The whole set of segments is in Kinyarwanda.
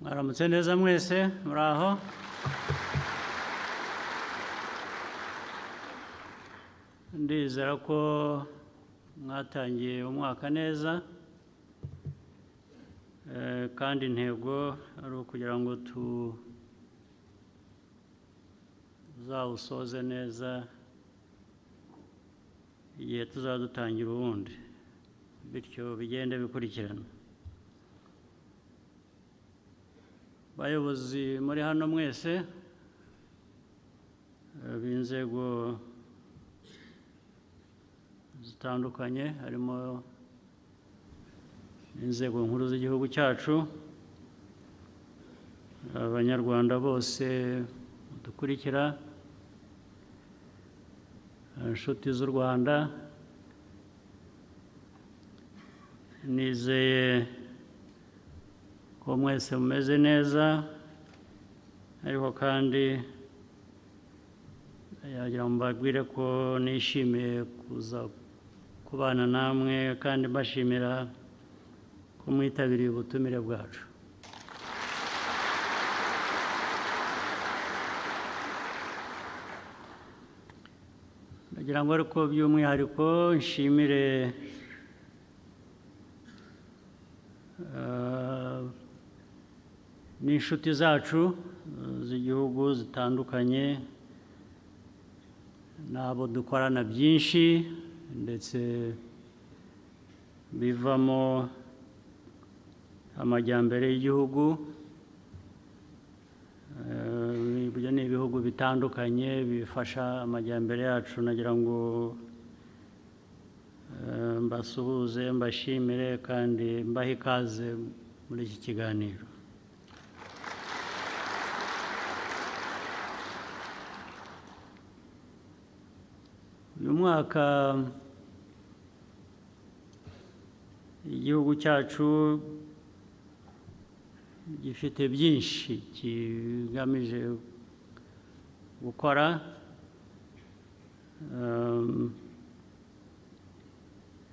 Mwaramutse neza mwese muraho. Ndizera ko mwatangiye umwaka neza kandi intego ari ukugira ngo tuzawusoze neza igihe tuzadutangira ubundi, bityo bigende bikurikirana. Bayobozi muri hano mwese b'inzego zitandukanye, harimo inzego nkuru z'igihugu cyacu, abanyarwanda bose dukurikira, inshuti z'u Rwanda, nizeye ko mwese mumeze neza, ariko kandi yagira ngo mbabwire ko nishimiye kuza kubana namwe kandi mbashimira ko mwitabiriye ubutumire bwacu. Nagira ngo ariko by'umwihariko nshimire n'inshuti zacu z'igihugu zitandukanye, n'abo dukorana byinshi ndetse bivamo amajyambere y'igihugu. Ibyo ni ibihugu bitandukanye bifasha amajyambere yacu. Nagira ngo mbasuhuze, mbashimire kandi mbahe ikaze muri iki kiganiro. Uyu mwaka igihugu cyacu gifite byinshi kigamije gukora,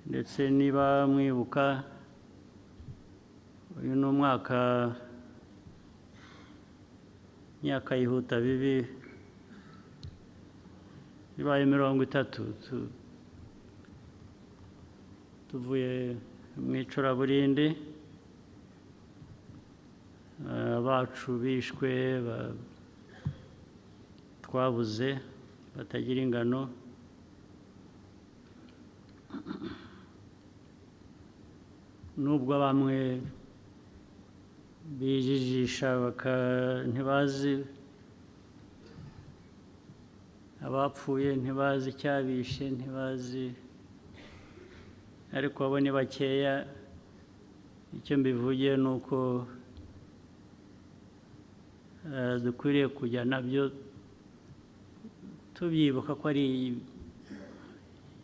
ndetse niba mwibuka, uyu ni umwaka, imyaka yihuta bibi, bibaye 30 tuvuye mu icuraburindi, abacu bishwe twabuze batagira ingano. Nubwo bamwe bijijisha ntibazi abapfuye, ntibazi icyabishe, ntibazi, ariko abo ni bakeya. Icyo mbivugiye ni uko dukwiriye kujya nabyo tubyibuka ko ari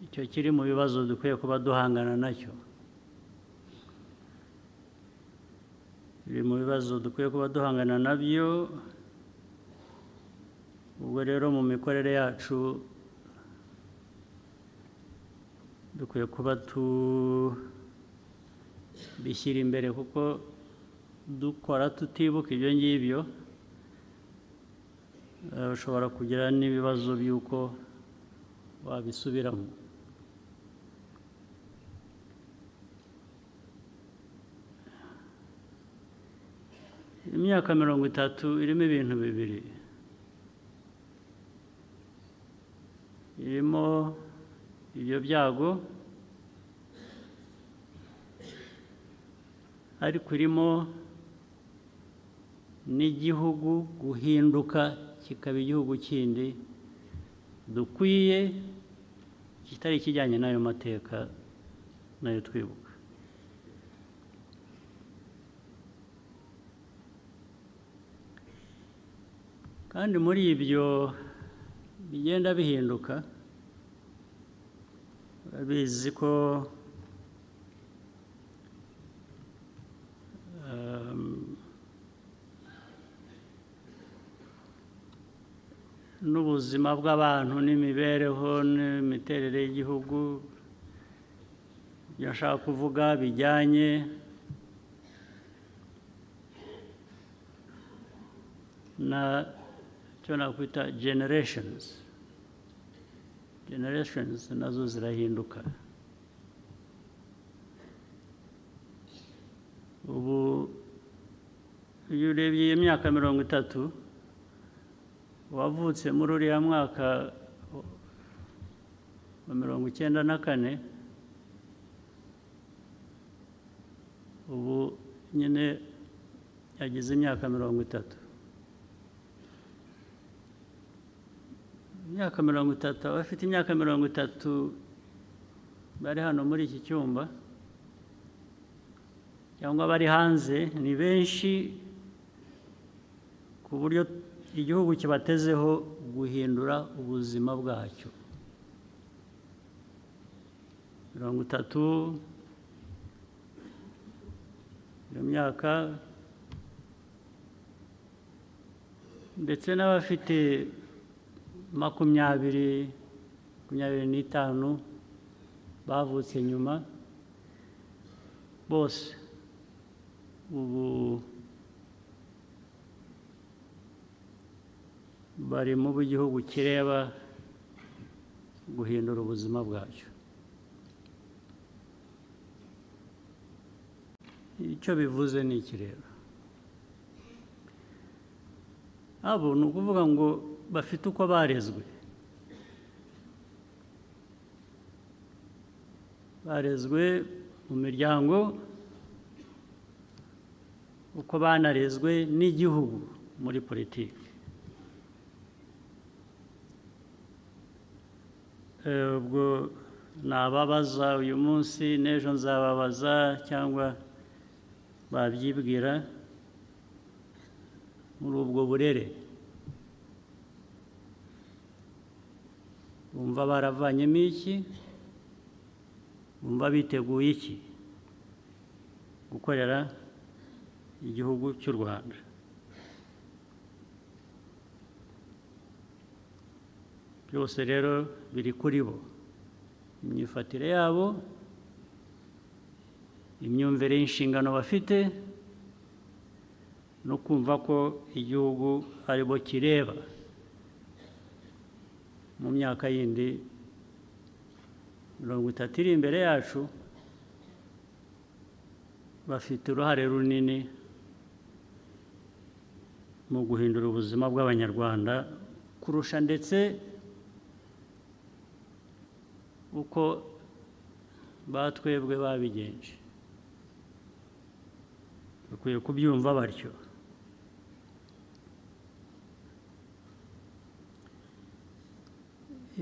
icyo kiri mu bibazo dukwiye kuba duhangana nacyo. Biri mu bibazo dukwiye kuba duhangana nabyo. Ubwo rero mu mikorere yacu dukwiye kuba tubishyira imbere, kuko dukora tutibuka ibyo ngibyo ushobora kugira n'ibibazo by'uko wabisubiramo. Imyaka 30 irimo ibintu bibiri. Irimo ibyo byago, ariko irimo n'igihugu guhinduka kikaba igihugu kindi dukwiye, kitari kijyanye n'ayo mateka nayo twibuka. Kandi muri ibyo bigenda bihinduka, urabizi ko n'ubuzima bw'abantu n'imibereho n'imiterere y'igihugu, ibyo nshaka kuvuga bijyanye na cyo nakwita generations nazo zirahinduka. Ubu iyo urebye iyi myaka 30 wavutse muri uriya mwaka wa 94, ubu nyine yagize imyaka 30. Imyaka 30, abafite imyaka 30 bari hano muri iki cyumba cyangwa bari hanze ni benshi, ku buryo igihugu kibatezeho guhindura ubuzima bwacyo. 30 iyo myaka, ndetse n'abafite 25 bavutse nyuma, bose ubu bari mu gihugu kireba guhindura ubuzima bwacyo. Icyo bivuze ni iki rero? Abo ni ukuvuga ngo bafite uko barezwe. Barezwe mu miryango, uko banarezwe n'igihugu muri politiki. Ubwo nababaza uyu munsi, n'ejo nzababaza cyangwa babyibwira muri ubwo burere. Bumva baravanyemo iki? Bumva biteguye iki? Gukorera igihugu cy'u Rwanda. Byose rero biri kuri bo, imyifatire yabo, imyumvire y'inshingano bafite, no kumva ko igihugu ari bo kireba mu myaka yindi 30 iri imbere yacu. Bafite uruhare runini mu guhindura ubuzima bw'Abanyarwanda kurusha ndetse uko batwebwe babigenje. Bakwiye kubyumva batyo.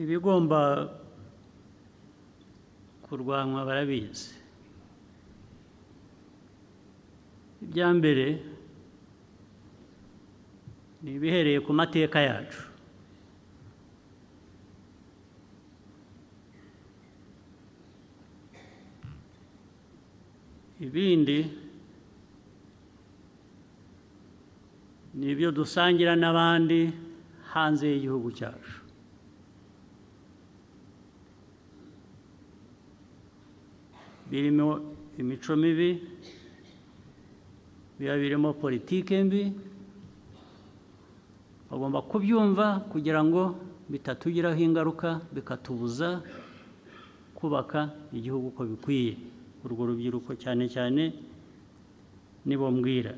Ibigomba kurwanywa barabizi. Ibya mbere ni ibihereye ku mateka yacu. Ibindi ni ibyo dusangira n'abandi hanze y'igihugu cyacu. Birimo imico mibi, biba birimo politike mbi. Bagomba kubyumva kugira ngo bitatugiraho ingaruka, bikatubuza kubaka igihugu uko bikwiye. Urwo rubyiruko cyane cyane nibo mbwira.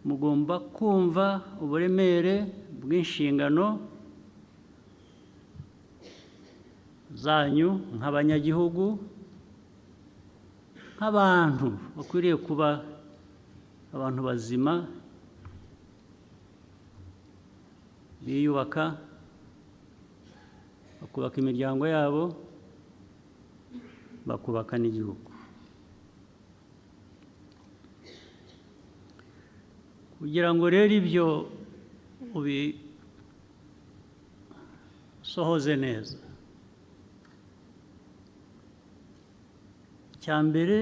Mugomba kumva uburemere bw'inshingano zanyu nk'abanyagihugu, nk'abantu bakwiriye kuba abantu bazima, biyubaka, bakubaka imiryango yabo, bakubaka n'igihugu. Kugira ngo rero ibyo ubisohoze neza, icya mbere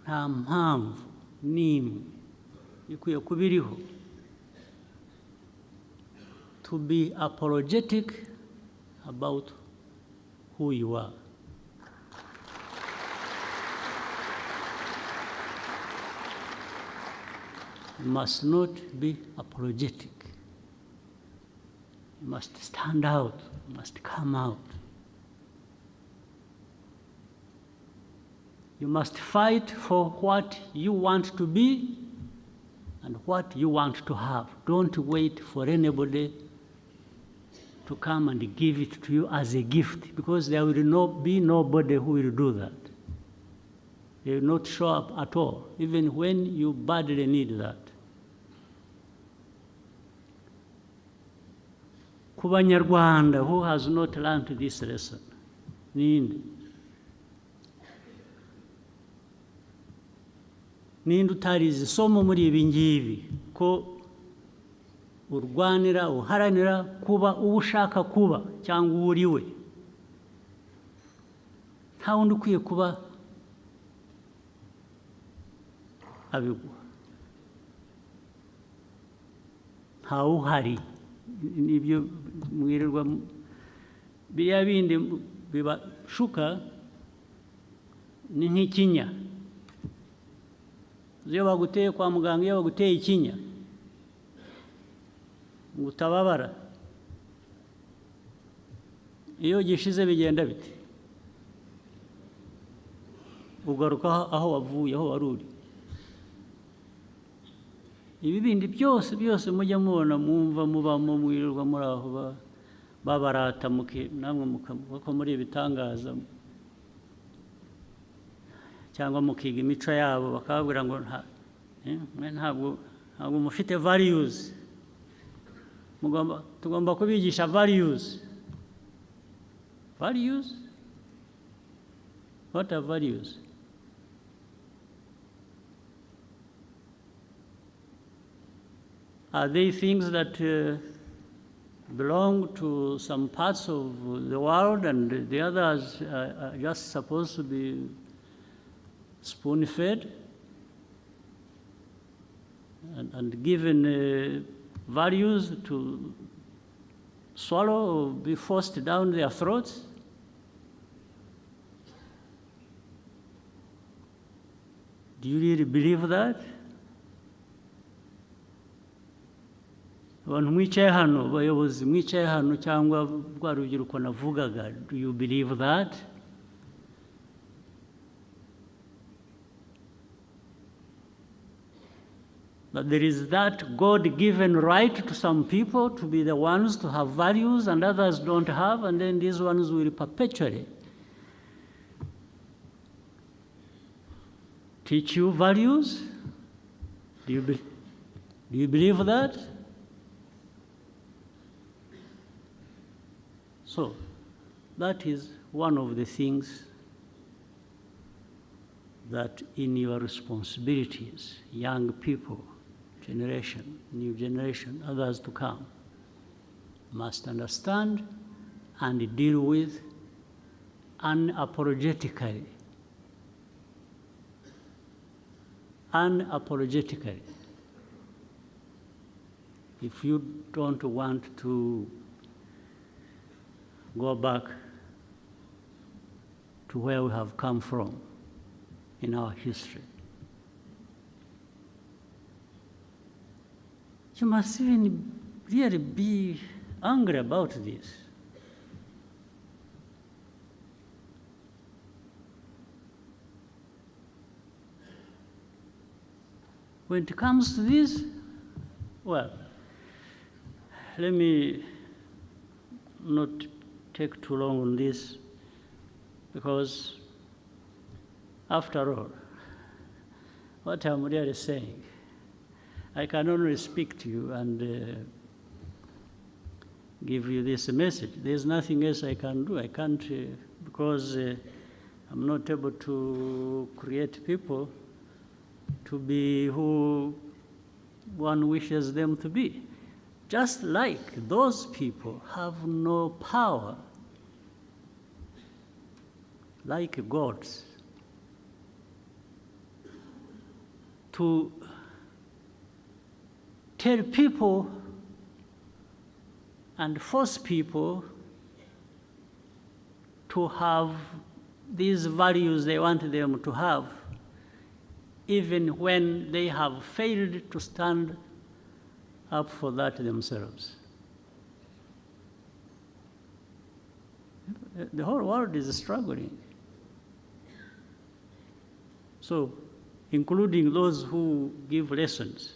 nta mpamvu n'imwe ikwiye kuba iriho to be apologetic about who you are. You must not be apologetic. You must stand out, you must come out. You must fight for what you want to be and what you want to have. Don't wait for anybody to come and give it to you as a gift, because there will be nobody who will do that. They will not show up at all, even when you badly need that. Ku Banyarwanda who has not learned this lesson, ninde utarize isomo muri ibi ngibi, ko urwanira uharanira kuba uwo ushaka kuba cyangwa uwo uri we, nta wundi ukwiye kuba abiguha, ntawe uhari. Nibyo mwirirwa biriya bindi bibashuka ni nk'ikinya. Iyo baguteye kwa muganga, iyo baguteye ikinya ngo utababara, iyo gishize bigenda bite? Ugaruka aho wavuye, aho wari uri. Ibi bindi byose mujya mubona, mwumva mubamo, mwirirwa muri aho babarata, namwe muko muri ibitangaza, cyangwa mukiga imico yabo, bakababwira ngo ntabwo mufite values. Tugomba kubigisha values. Values? What are values? Are they things that belong to some parts of the world and the others are just supposed to be spoon-fed and given values to swallow or be forced down their throats? Do you really believe that? Abantu mwicaye hano, abayobozi mwicaye hano, cyangwa rwa rubyiruko navugaga, do you believe that? That there is that God-given right to some people to be the ones to have values and others don't have, and then these ones will perpetually teach you values? Do you believe that? So, that is one of the things that in your responsibilities, young people, generation, new generation, others to come, must understand and deal with unapologetically. Unapologetically. If you don't want to go back to where we have come from in our history, you must even really be angry about this. When it comes to this, well, let me not take too long on this, because after all, what I'm really saying, I can only speak to you and give you this message. There's nothing else I can do. I can't, because I'm not able to create people to be who one wishes them to be. Just like those people have no power, like gods, to tell people and force people to have these values they want them to have, even when they have failed to stand up for that themselves. The whole world is struggling. So, including those who give lessons,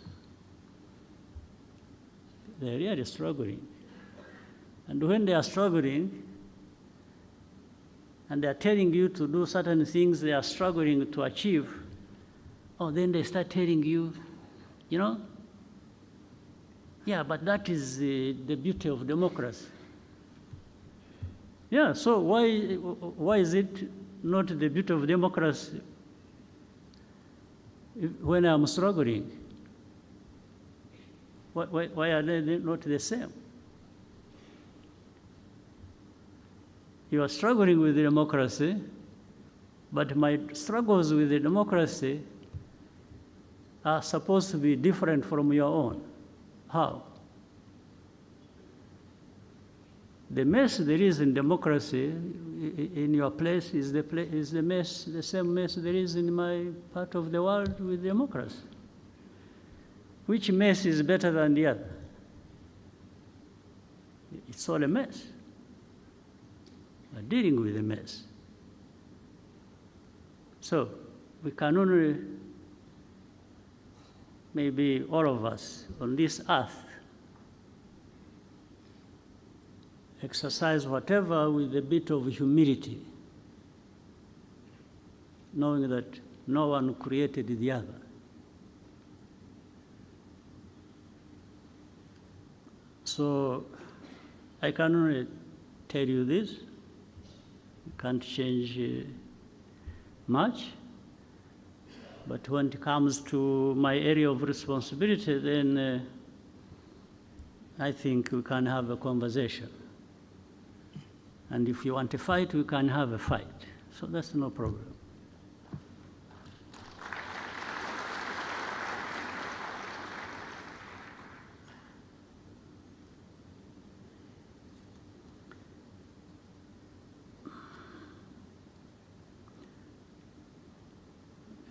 they're really struggling. And when they are struggling, and they're telling you to do certain things they are struggling to achieve, then they start telling you, you know, yeah, but that is the beauty of democracy. Yeah, so why is it not the beauty of democracy when I'm struggling? Why are they not the same? You are struggling with democracy, but my struggles with the democracy are supposed to be different from your own. How? The mess there is in democracy in your place is the same mess there is in my part of the world with democracy. Which mess is better than the other? It's all a mess. We're dealing with a mess. So we can only, maybe all of us on this earth, exercise whatever with a bit of humility, knowing that no one created the other. So I can only tell you this. You can't change much. But when it comes to my area of responsibility, then I think we can have a conversation. And if you want to fight, we can have a fight. So that's no problem.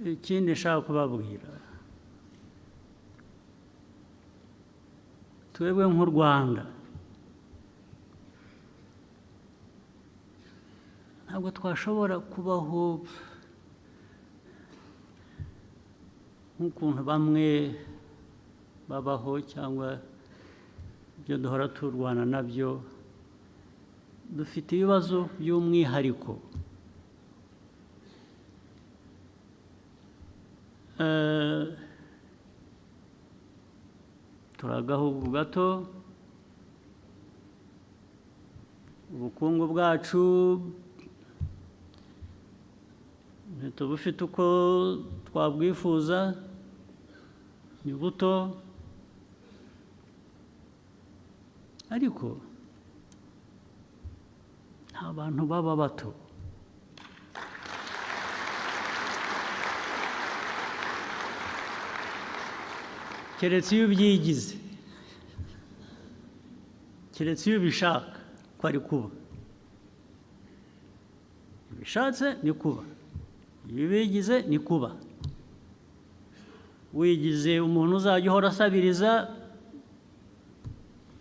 Ikindi nshaka kubabwira, twebwe nk'u Rwanda ntabwo twashobora kubaho nk'ukuntu bamwe babaho cyangwa ibyo duhora turwana nabyo. Dufite ibibazo by'umwihariko. Turi agahugu gato, ubukungu bwacu ntitubufite uko twabwifuza, ni buto, ariko nta bantu baba bato. Keretse iyo ubyigize, keretse iyo ubishaka ko ari kuba. Iyo ubishatse ni kuba, iyo ubigize ni kuba. Wigize umuntu uzajya uhora asabiriza,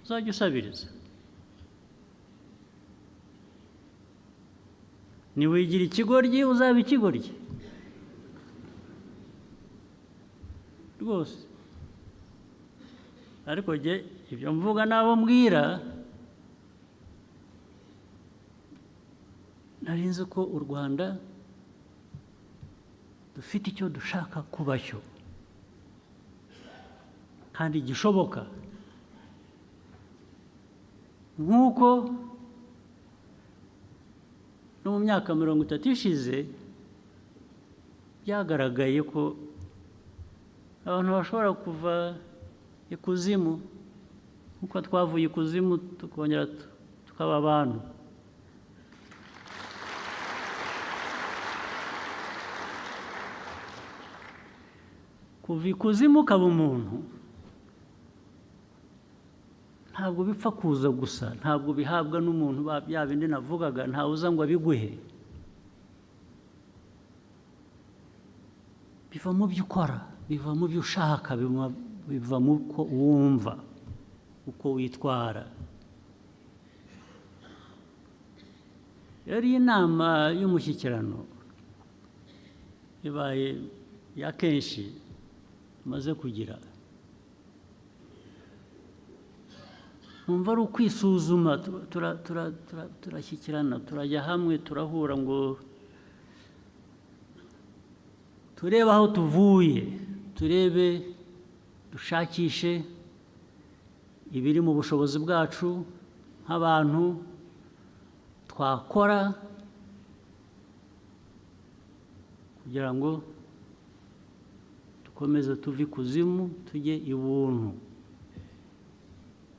uzajya usabiriza. Niwigira ikigoryi uzaba ikigoryi rwose. Ariko jye ibyo mvuga n'abo mbwira, nari nzi ko u Rwanda dufite icyo dushaka kuba cyo kandi gishoboka, nk'uko no mu myaka 30 ishize byagaragaye ko abantu bashobora kuva ikuzimu, nk'uko twavuye ikuzimu tukongera tukaba abantu. Kuva ikuzimu ukaba umuntu ntabwo bipfa kuza gusa, ntabwo bihabwa n'umuntu bya bindi navugaga, ntawe uza ngo abiguhe. Biva mu byo ukora, biva mu byo ushaka, biva mu uko wumva, uko witwara. Yari inama y'umushyikirano ibaye ya kenshi maze kugira. Numva ari ukwisuzuma, turashyikirana, turajya hamwe, turahura ngo turebe aho tuvuye, turebe, dushakishe ibiri mu bushobozi bwacu nk'abantu twakora kugira ngo dukomeze tuve ikuzimu tujye ibuntu,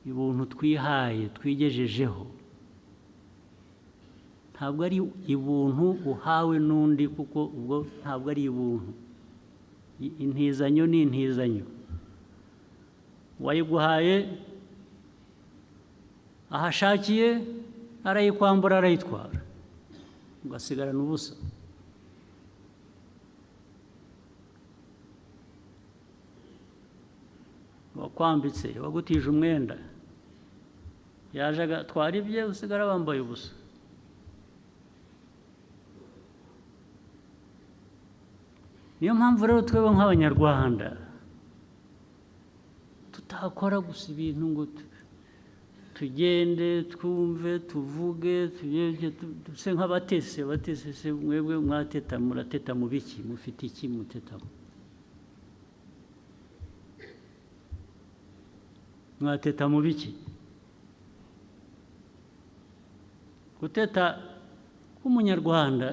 ibuntu twihaye, twigejejeho. Ntabwo ari ibuntu uhawe n'undi, kuko ubwo ntabwo ari ibuntu. Intizanyo ni intizanyo. Uwayiguhaye ahashakiye arayikwambura, arayitwara, ugasigarana ubusa. Wakwambitse, wagutije umwenda, yaje agatwara ibye, usigara wambaye ubusa. Niyo mpamvu rero twebwe nk'Abanyarwanda tutakora gusa ibintu ngo tugende twumve, tuvuge, duse nk'abatese. Abatese mwebwe mwateta, murateta mu biki? Mufite iki mutetamo? Mwateta mu biki? Guteta k'Umunyarwanda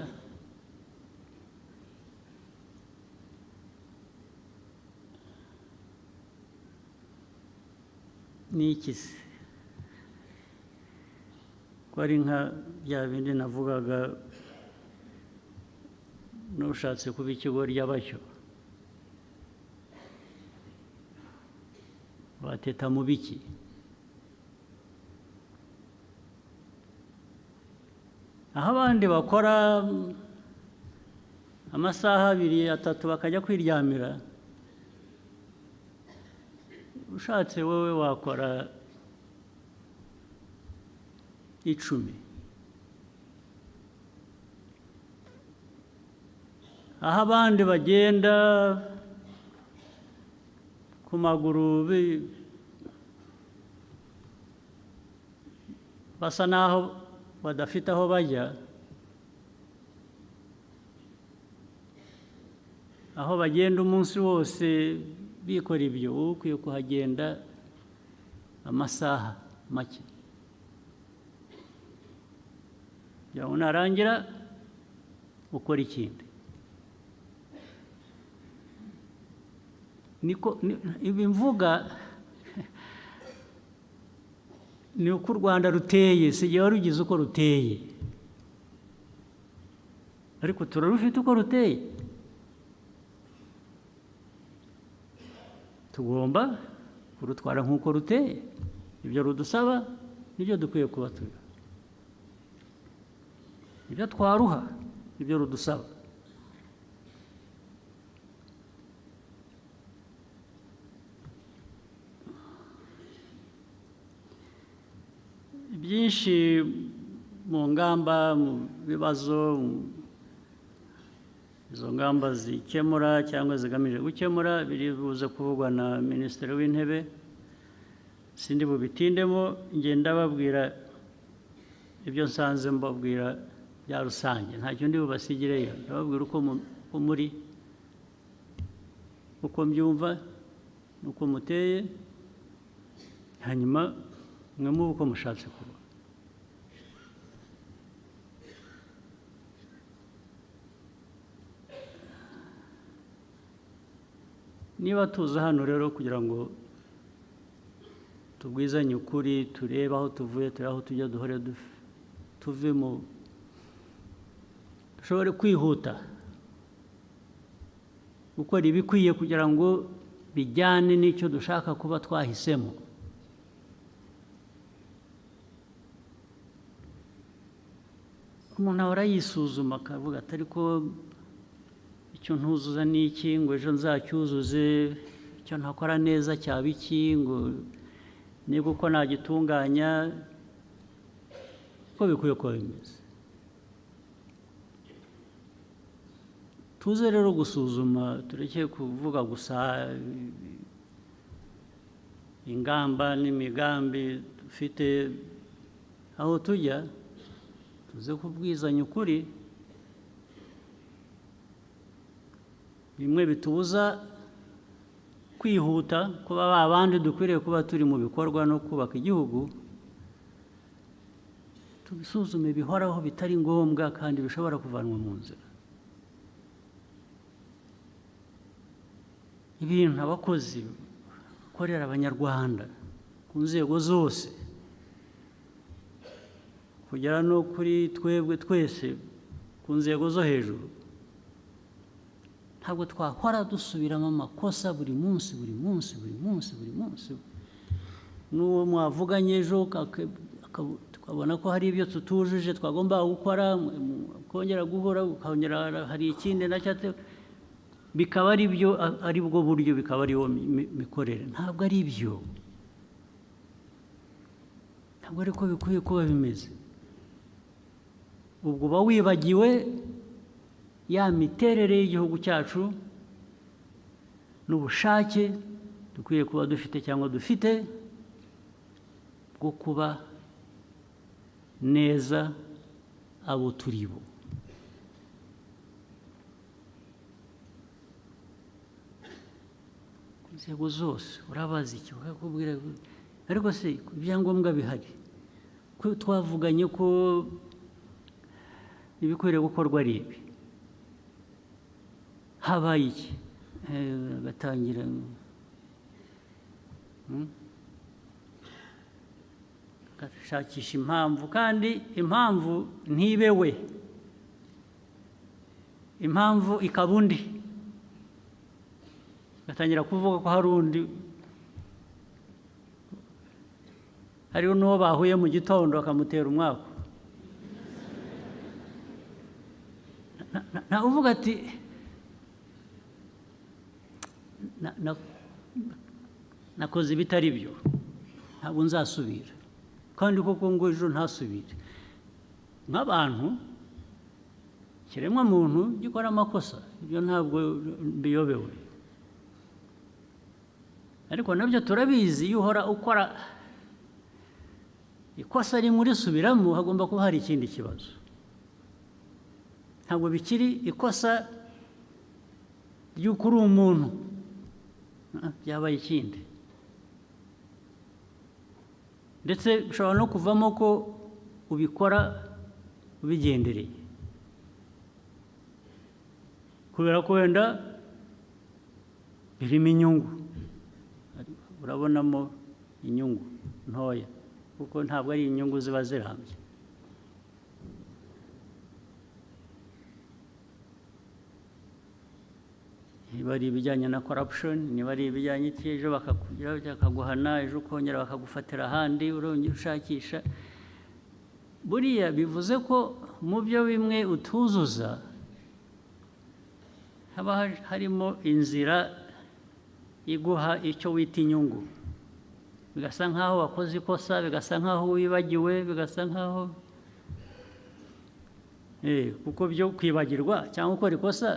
ni iki se? Ko ari nka bya bindi navugaga, n'ushatse kuba ikigoryi abacyo. Wateta mu biki? Aho abandi bakora amasaha 2, 3 bakajya kwiryamira, ushatse wowe wakora 10. Aho abandi bagenda ku maguru basa naho badafite aho bajya, aho bagenda umunsi wose bikora ibyo, wowe ukwiye kuhagenda amasaha make. Yawe narangira ukora ikindi. Ibi mvuga ni uko u Rwanda ruteye, si igihe warugize uko ruteye, ariko turarufite uko ruteye. Tugomba kurutwara nk'uko ruteye. Ibyo rudusaba nibyo dukwiye kuba turi. Ibyo twaruha ibyo rudusaba. Byinshi mu ngamba, mu bibazo izo ngamba zikemura cyangwa zigamije gukemura biri buze kuvugwa na Minisitiri w'Intebe. Sindi bubitindemo, ngenda babwira ibyo nsanze mbabwira bya rusange, ntacyo ndi bubasigireyo. Ndababwira uko muri, uko mbyumva, uko muteye, hanyuma mwe muba uko mushatse kuba. Niba tuza hano rero kugira ngo tubwizanye ukuri, turebe aho tuvuye, turebe aho tujya, duhore tuve mu, dushobore kwihuta gukora ibikwiye kugira ngo bijyane n'icyo dushaka kuba twahisemo. umuntu ahora yisuzuma akavuga ati ariko icyo ntuzuza ni iki ngo ejo nzacyuzuze, icyo ntakora neza cyaba iki ngo niba uko nagitunganya, uko bikwiye kuba bimeze. Tuze rero gusuzuma, tureke kuvuga gusa ingamba n'imigambi dufite aho tujya, tuze kubwizanya ukuri. Bimwe bitubuza kwihuta kuba babandi dukwiriye kuba turi mu bikorwa no kubaka igihugu, tubisuzume bihoraho bitari ngombwa kandi bishobora kuvanwa mu nzira. Ibintu abakozi bakorera abanyarwanda ku nzego zose kugera no kuri twebwe twese ku nzego zo hejuru, ntabwo twahora dusubiramo amakosa buri munsi buri munsi buri munsi buri munsi. N'uwo mwavuganye ejo tukabona ko hari ibyo tutujuje twagomba gukora, kongera guhora ukongera hari ikindi nacyo, bikaba ari byo, ari bwo buryo, bikaba ariyo mikorere. Ntabwo ari byo, ntabwo ariko bikwiye kuba bimeze. Ubwo uba wibagiwe ya miterere y'igihugu cyacu n'ubushake dukwiye kuba dufite cyangwa dufite bwo kuba neza abo turi bo. Inzego zose urabaza iki bakakubwira, ariko se ibyangombwa bihari ko twavuganye ko ibikwiriye gukorwa ari ibi, habaye iki? Gatangira gashakisha impamvu, kandi impamvu ntibewe, impamvu ikaba undi, gatangira kuvuga ko hari undi, hariho n'uwo bahuye mu gitondo bakamutera umwaku. Nta uvuga ati nakoze ibitari byo, ntabwo nzasubira, kandi koko ngo ejo ntasubire. Nk'abantu, ikiremwa muntu gikora amakosa, ibyo ntabwo biyobewe, ariko nabyo turabizi. Iyo uhora ukora ikosa rimwe urisubiramo, hagomba kuba hari ikindi kibazo. Ntabwo bikiri ikosa ry'uko uri umuntu, byabaye ikindi. Ndetse bishobora no kuvamo ko ubikora ubigendereye, kubera ko wenda birimo inyungu, urabonamo inyungu ntoya, kuko ntabwo ari inyungu ziba zirambye. Niba ari ibijyanye na corruption, niba ari ibijyanye ejo bakaguhana, ejo ukongera bakagufatira ahandi, urongera ushakisha. Buriya bivuze ko mu byo bimwe utuzuza haba harimo inzira iguha icyo wita inyungu, bigasa nk'aho wakoze ikosa, bigasa nk'aho wibagiwe, bigasa nk'aho kuko byo kwibagirwa cyangwa gukora ikosa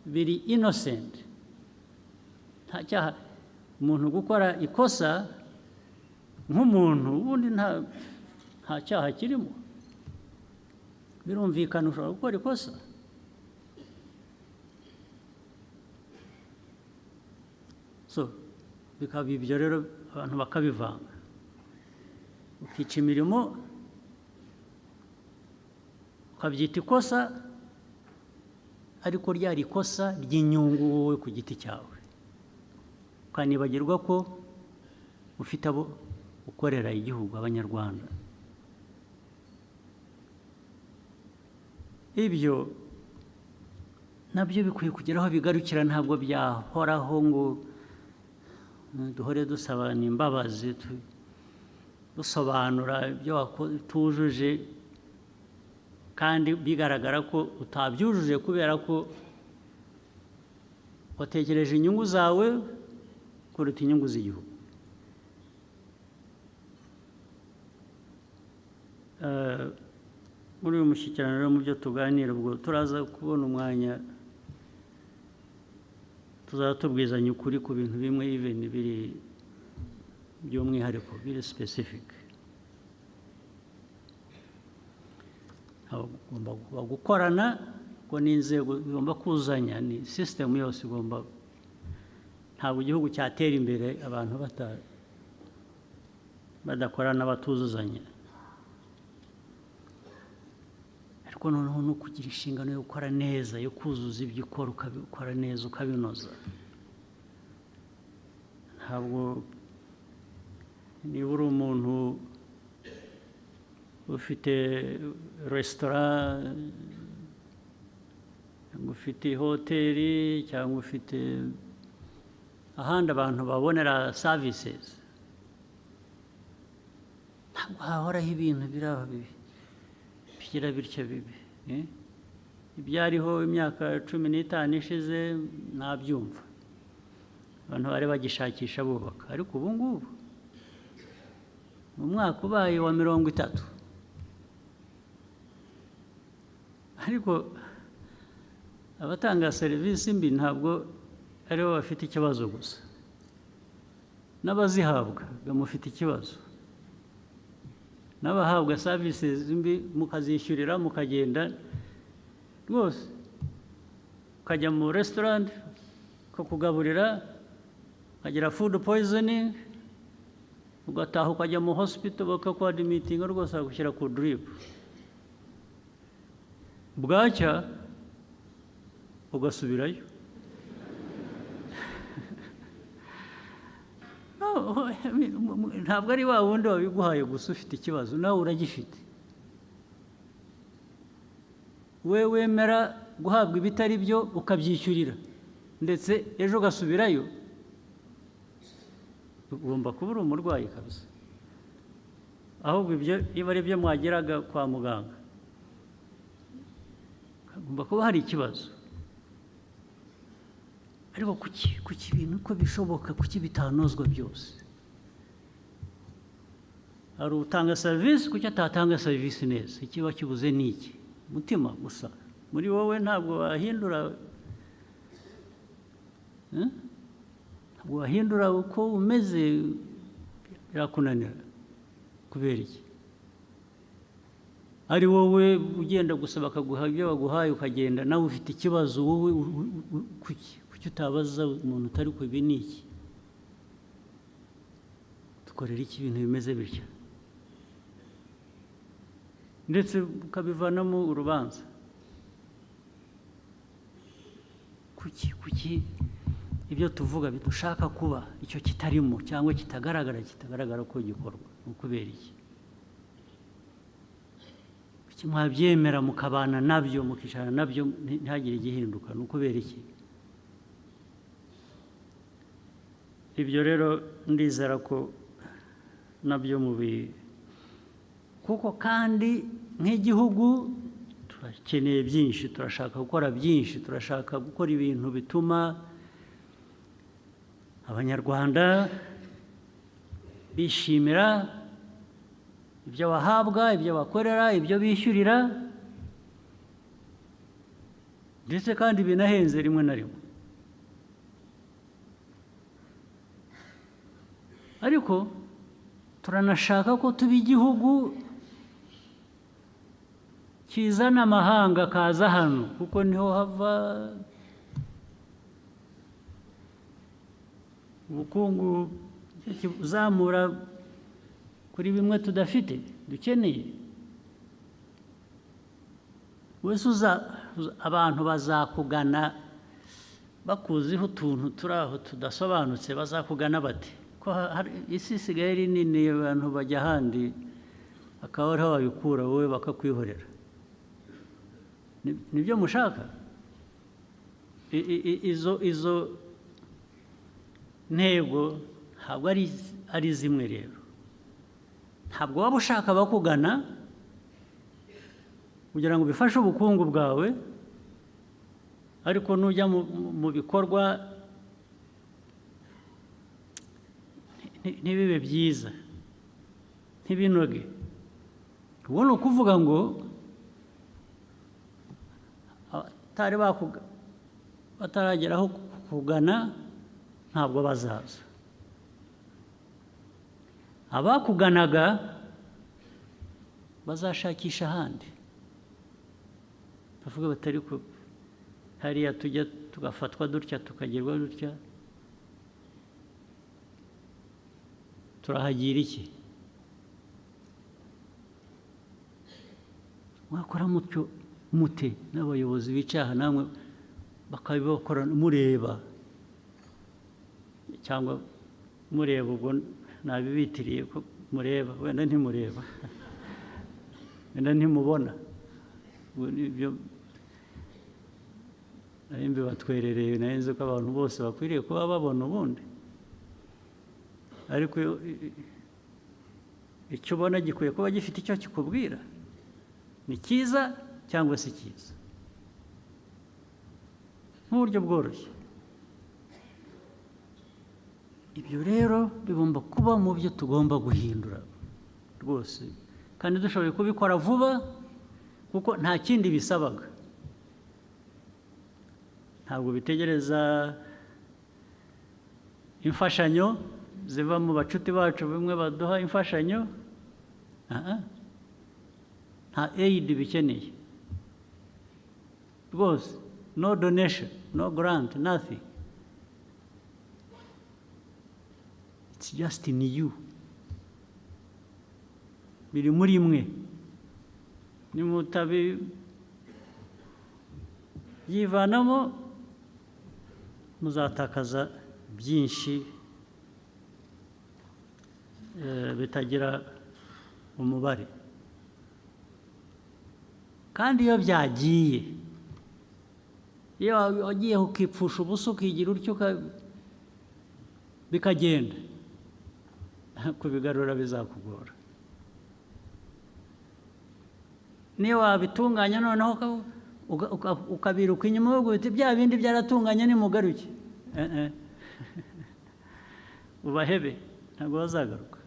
biri innocent, nta cyaha. Umuntu gukora ikosa nk'umuntu ubundi nta cyaha kirimo, birumvikana ushobora gukora ikosa. So bikaba ibyo rero abantu bakabivanga, ukica imirimo ukabyita ikosa, ariko ryari ikosa ry'inyungu wowe ku giti cyawe, ukanibagirwa ko ufite abo ukorera igihugu, abanyarwanda. Ibyo nabyo bikwiye kugeraho bigarukira, ntabwo byahoraho ngo duhore dusabana imbabazi, dusobanura ibyo tujuje. kandi bigaragara ko utabyujuje kubera ko watekereje inyungu zawe kuruta inyungu z'igihugu. Muri uyu mushyikirano rero mu byo tuganira, ubwo turaza kubona umwanya tuzaba tubwizanya ukuri ku bintu bimwe even biri by'umwihariko biri specific. Ugomba gukorana ko n'inzego zigomba kuzanya, ni system yose igomba, ntabwo igihugu cyatera imbere abantu badakorana batuzuzanya. Ariko noneho no kugira inshingano yo gukora neza, yo kuzuza ibyo ukora ukabikora neza ukabinoza. Ntabwo niba uri umuntu ufite restaurant cyangwa ufite hoteli cyangwa ufite ahandi abantu babonera services, ntabwo hahoraho ibintu biraba bigira bityo bibi. Ibyariho imyaka 15 ishize nabyumva, abantu bari bagishakisha bubaka, ariko ubu ngubu mu mwaka ubaye wa 30, ariko abatanga serivisi mbi ntabwo aribo bafite ikibazo gusa, n'abazihabwa bamufite ikibazo. N'abahabwa services mbi mukazishyurira mukagenda rwose, ukajya mu restaurant kukugaburira ukagira food poisoning, ugataha ukajya mu hospital bakakuadmitinga rwose bagushyira ku drip, bwacya ugasubirayo. Ntabwo ari wa wundi wabiguhaye gusa ufite ikibazo, nawe uragifite. We wemera guhabwa ibitari byo ukabyishyurira ndetse ejo ugasubirayo, ugomba kuba uri umurwayi kabisa. Ahubwo ibyo iyo ari byo mwageraga kwa muganga, hagomba kuba hari ikibazo. Ariko kuki ibintu uko bishoboka, kuki bitanozwa byose? Hari utanga serivisi, kuki atatanga serivisi neza? Ikiba kibuze ni iki? Umutima gusa. Muri wowe ntabwo wahindura, ntabwo wahindura uko umeze, birakunanira. Kubera iki? Ari wowe ugenda gusa bakaguha ibyo baguhaye ukagenda, nawe ufite ikibazo. Wowe kuki utabaza umuntu utari ku ibi ni iki? Dukorera iki ibintu bimeze bityo? Ndetse ukabivanamo urubanza. Kuki ibyo tuvuga bidushaka kuba icyo kitarimo cyangwa kitagaragara ko gikorwa? Ukubera iki? Kuki mwabyemera mukabana nabyo, mukicara nabyo ntihagire igihinduka? Ukubera iki? Ibyo rero ndizera ko nabyo kuko kandi nk'igihugu turakeneye byinshi, turashaka gukora byinshi, turashaka gukora ibintu bituma Abanyarwanda bishimira ibyo bahabwa, ibyo bakorera, ibyo bishyurira, ndetse kandi binahenze rimwe na rimwe. Ariko turanashaka ko tuba igihugu kizana amahanga kaza hano, kuko niho hava ubukungu uzamura kuri bimwe tudafite dukeneye. Wese abantu bazakugana bakuziho utuntu turi aho tudasobanutse, bazakugana bate? Ko isi isigaye ari nini, abantu bajya ahandi akaba ariho babikura, wowe bakakwihorera. Nibyo mushaka? Izo ntego ntabwo ari zimwe rero. Ntabwo waba ushaka bakugana kugira ngo bifashe ubukungu bwawe, ariko nujya mu bikorwa ntibibe byiza, ntibinoge. Ubwo ni ukuvuga ngo batarageraho kugana ntabwo bazaza. Abakuganaga bazashakisha ahandi, bavuga batari ko hariya tujya tugafatwa dutya tukagerwa dutya, turahagira iki? Mwakora mutyo mute n'abayobozi bicaha namwe bakabikora mureba, cyangwa mureba, ubwo nabibitiriye ko mureba, wenda ntimureba, wenda ntimubona. Ibyo nari mbibatwerereye, nari nzi ko abantu bose bakwiriye kuba babona ubundi, ariko icyo ubona gikwiye kuba gifite icyo kikubwira, ni cyiza cyangwa si cyiza, nk'uburyo bworoshye. Ibyo rero bigomba kuba mu byo tugomba guhindura rwose, kandi dushoboye kubikora vuba, kuko nta kindi bisabaga. Ntabwo bitegereza imfashanyo ziva mu bacuti bacu bimwe baduha imfashanyo, nta aid bikeneye rwose, no donation, no grant, nothing. It's just in you, biri muri mwe. Nimutabi yivanamo muzatakaza byinshi bitagira umubare. Kandi iyo byagiye, iyo wagiye ukipfusha ubusa ukigira utyo bikagenda, kubigarura bizakugora. Niyo wabitunganya noneho ukabiruka inyuma uvuga uti bya bindi byaratunganye nimugaruke, ubahebe, ntabwo bazagaruka.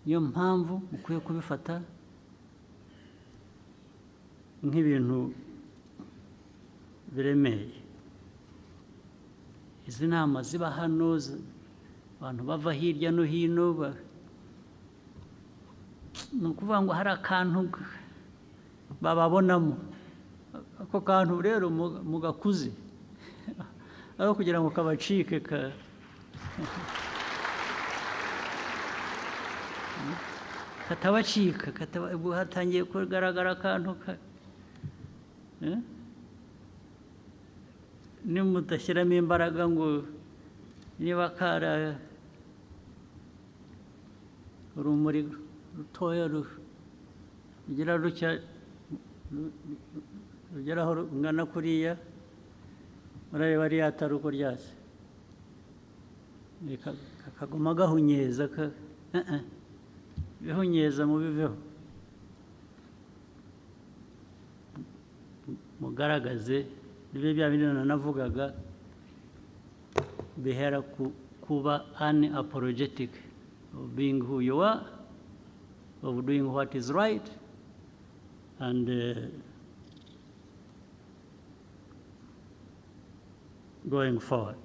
Niyo mpamvu mukwiye kubifata nk'ibintu biremeye. Izi nama ziba hano, abantu bava hirya no hino, ni ukuvuga ngo hari akantu bababonamo. Ako kantu rero mugakuze, aho kugira ngo kabacike, katabacika, hatangiye kugaragara akantu nimudashyiramo imbaraga ngo niba kara urumuri rutoya rugira rutya rugeraho rungana kuriya, murareba ariya atari uko ryatse, kakaguma gahunyeza, bihunyeza mubiveho, mugaragaze. Nibe bya bindi nanavugaga bihera kuba unapologetic of being who you are, of doing what is right, and going forward.